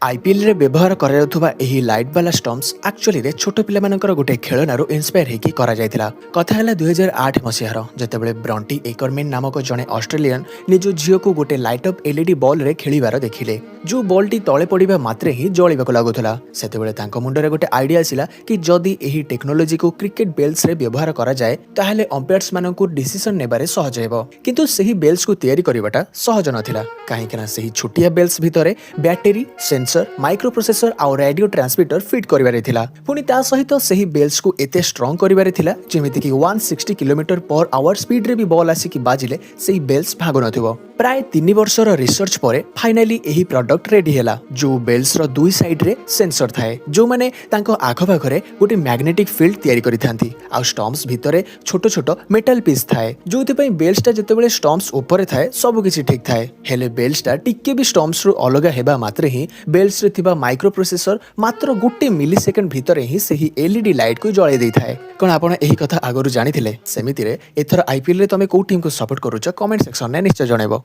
IPL रे व्यवहार करायाउथुबा एही लाइट वाला स्टम्प्स एक्चुअली रे छोट पिलामानकर गोटे खेलनारू इन्स्पायर हेकी करा जायतिला। कथा हैला 2008 मसिहार जेतेबेले ब्रंटी एकरमेन नामक जणे ऑस्ट्रेलियन निज झियो को गोटे लाइट अप एलईडी बॉल रे खेलिबार देखिले। जो बॉल टी तळे पडिबा मात्रे ही जळिबाको लागुथला। सेतेबेले तांको मुंडरे गोटे आइडिया आसिला कि जदी एही टेक्नोलॉजी को क्रिकेट बेल्स रे व्यवहार करा जाय ताहाले अंपायर्स माननकु डिसिजन नेबारे सहज हेबो। किंतु सेही बेल्स को तयारी करिबाटा सहज नथिला काहेकि सेही छोटिया बेल्स भितरे बैटरी सेंसर माइक्रो प्रोसेसर आउ रेडियो ट्रांसमीटर फिट करिबारे थिला। पुनी ता सहित सेही बेल्स को एते स्ट्रांग करिबारे थिला जेमिति कि 160 किलोमीटर पर आवर स्पीड रे भी बॉल आसी कि बाजिले सेही बेल्स भागो नथिबो। प्राय 3 वर्षर रिसर्च परे फाइनली एही प्रोडक्ट रेडी हैला। जो बेल्स रो दुई साइड रे सेंसर थाए जो माने तांको आखो पाखरे गोटे मैग्नेटिक फील्ड तयारी करि थांती आ स्टम्प्स भितरे छोट छोट मेटल पीस थाए जोथि पई बेल्स ता जतेबेले स्टम्प्स ऊपर थाए सब किछि ठीक थाए हेले बेल्स ता टिके भी स्टम्प्स रो अलगा हेबा मात्रे ही बेल्स रे थिबा माइक्रो प्रोसेसर मात्र गोटे मिली सेकेंड भितरे ही सेही एलईडी लाइट को जळे देई थाए। कोन आपण एही कथा आगरु जानिथिले? सेमिति रे एथर आईपीएल रे तमे को टीम को सपोर्ट करूछ कमेंट सेक्शन ने निश्चय जणेबो।